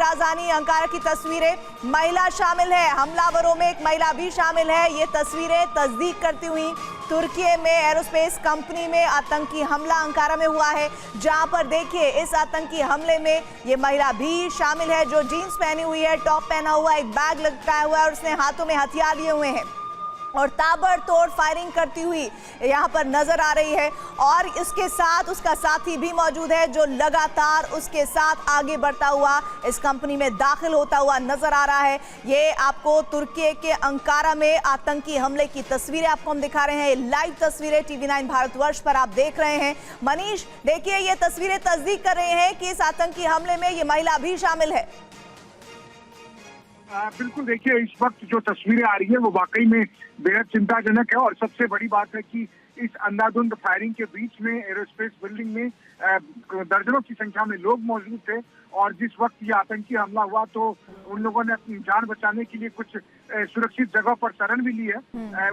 राजधानी अंकारा की तस्वीरें, महिला शामिल है, हमलावरों में एक महिला भी शामिल है। ये तस्वीरें तस्दीक करती हुई तुर्की में एरोस्पेस कंपनी में आतंकी हमला अंकारा में हुआ है, जहां पर देखिए इस आतंकी हमले में ये महिला भी शामिल है जो जीन्स पहनी हुई है, टॉप पहना हुआ, एक बैग लटकाया हुआ है और उसने हाथों में हथियार लिए हुए हैं और ताबड़तोड़ फायरिंग करती हुई यहाँ पर नजर आ रही है। और इसके साथ उसका साथी भी मौजूद है जो लगातार उसके साथ आगे बढ़ता हुआ इस कंपनी में दाखिल होता हुआ नजर आ रहा है। ये आपको तुर्की के अंकारा में आतंकी हमले की तस्वीरें आपको हम दिखा रहे हैं, लाइव तस्वीरें टीवी9 भारतवर्ष पर आप देख रहे हैं। मनीष, देखिए ये तस्वीरें तस्दीक कर रहे हैं कि इस आतंकी हमले में ये महिला भी शामिल है। बिल्कुल, देखिए इस वक्त जो तस्वीरें आ रही है वो वाकई में बेहद चिंताजनक है और सबसे बड़ी बात है कि इस अंधाधुंध फायरिंग के बीच में एरोस्पेस बिल्डिंग में दर्जनों की संख्या में लोग मौजूद थे और जिस वक्त ये आतंकी हमला हुआ तो उन लोगों ने अपनी जान बचाने के लिए कुछ सुरक्षित जगह पर शरण भी ली है।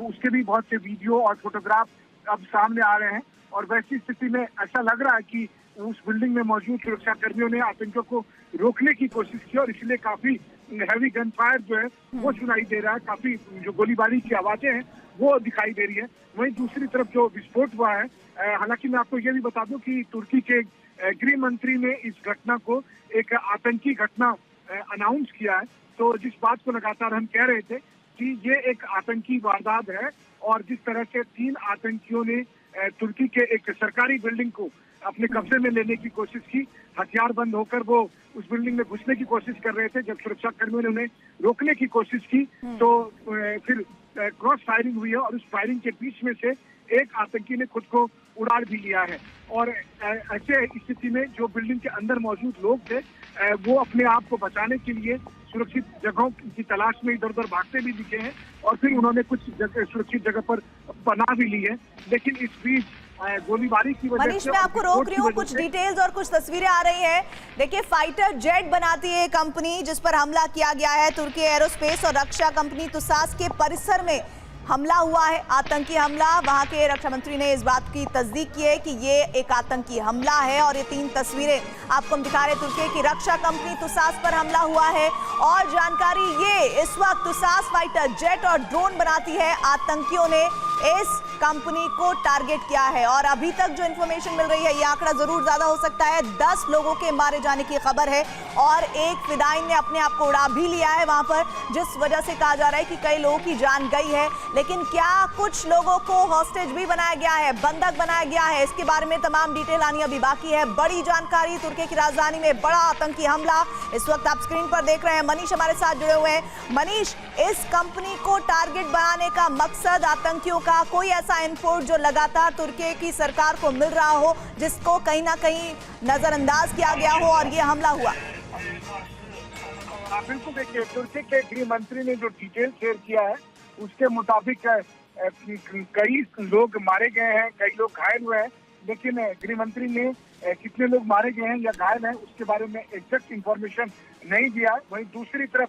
उसके भी बहुत से वीडियो और फोटोग्राफ अब सामने आ रहे हैं और वैसी स्थिति में ऐसा लग रहा है कि उस बिल्डिंग में मौजूद सुरक्षा कर्मियों ने आतंकियों को रोकने की कोशिश की और इसलिए काफी हैवी गन फायर जो है वो सुनाई दे रहा है, काफी जो गोलीबारी की आवाजें हैं वो दिखाई दे रही है। वहीं दूसरी तरफ जो विस्फोट हुआ है, हालांकि मैं आपको ये भी बता दूं कि तुर्की के गृह मंत्री ने इस घटना को एक आतंकी घटना अनाउंस किया है। तो जिस बात को लगातार हम कह रहे थे कि ये एक आतंकी वारदात है और जिस तरह से 3 आतंकियों ने तुर्की के एक सरकारी बिल्डिंग को अपने कब्जे में लेने की कोशिश की, हथियार बंद होकर वो उस बिल्डिंग में घुसने की कोशिश कर रहे थे। जब सुरक्षा कर्मियों ने उन्हें रोकने की कोशिश की तो फिर क्रॉस फायरिंग हुई है और उस फायरिंग के बीच में से एक आतंकी ने खुद को उड़ा भी लिया है। और ऐसे स्थिति में जो बिल्डिंग के अंदर मौजूद लोग थे वो अपने आप को बचाने के लिए सुरक्षित जगहों की तलाश में इधर उधर भागते भी दिखे हैं और फिर उन्होंने कुछ सुरक्षित जगह पर पनाह भी ली है। लेकिन इस बीच गोलीबारी की वजह मनीष, मैं आपको रोक रही हूँ, कुछ डिटेल्स और कुछ तस्वीरें आ रही हैं। देखिए फाइटर जेट बनाती है कंपनी जिस पर हमला किया गया है, तुर्की एरोस्पेस और रक्षा कंपनी तुसास के परिसर में हमला हुआ है, आतंकी हमला। वहां के रक्षा मंत्री ने इस बात की तस्दीक की है कि ये एक आतंकी हमला है और ये 3 तस्वीरें आपको हम दिखा रहे हैं। तुर्की की रक्षा कंपनी तुसास पर हमला हुआ है और जानकारी ये इस वक्त तुसास फाइटर जेट और ड्रोन बनाती है, आतंकियों ने इस कंपनी को टारगेट किया है और अभी तक जो इंफॉर्मेशन मिल रही है ये आंकड़ा जरूर ज्यादा हो सकता है, 10 लोगों के मारे जाने की खबर है और एक फिदाइन ने अपने आप को उड़ा भी लिया है वहां पर, जिस वजह से कहा जा रहा है कि कई लोगों की जान गई है। लेकिन क्या कुछ लोगों को हॉस्टेज भी बनाया गया है, बंधक बनाया गया है, इसके बारे में तमाम डिटेल आनी अभी बाकी है। बड़ी जानकारी, तुर्की की राजधानी में बड़ा आतंकी हमला इस वक्त आप स्क्रीन पर देख रहे हैं। मनीष हमारे साथ जुड़े हुए हैं। मनीष, इस कंपनी को टारगेट बनाने का मकसद आतंकियों का कोई ऐसा इनपुट जो लगातार तुर्की की सरकार को मिल रहा हो जिसको कहीं ना कहीं नजरअंदाज किया गया हो और ये हमला हुआ? बिल्कुल, देखिए तुर्की के गृह मंत्री ने जो डिटेल शेयर किया है उसके मुताबिक कई लोग मारे गए हैं, कई लोग घायल हुए हैं, लेकिन गृह मंत्री ने कितने लोग मारे गए हैं या घायल हैं उसके बारे में एग्जैक्ट इंफॉर्मेशन नहीं दिया। वहीं दूसरी तरफ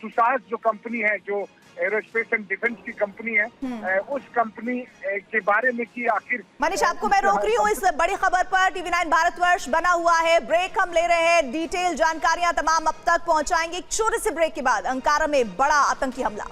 तुसास जो कंपनी है, जो एरोस्पेस एंड डिफेंस की कंपनी है, उस कंपनी के बारे में कि आखिर। मनीष, आपको मैं रोक रही हूँ, इस बड़ी खबर पर टीवी9 भारतवर्ष बना हुआ है, ब्रेक हम ले रहे हैं, डिटेल जानकारियां तमाम अब तक पहुंचाएंगे। एक छोटे से ब्रेक के बाद अंकारा में बड़ा आतंकी हमला।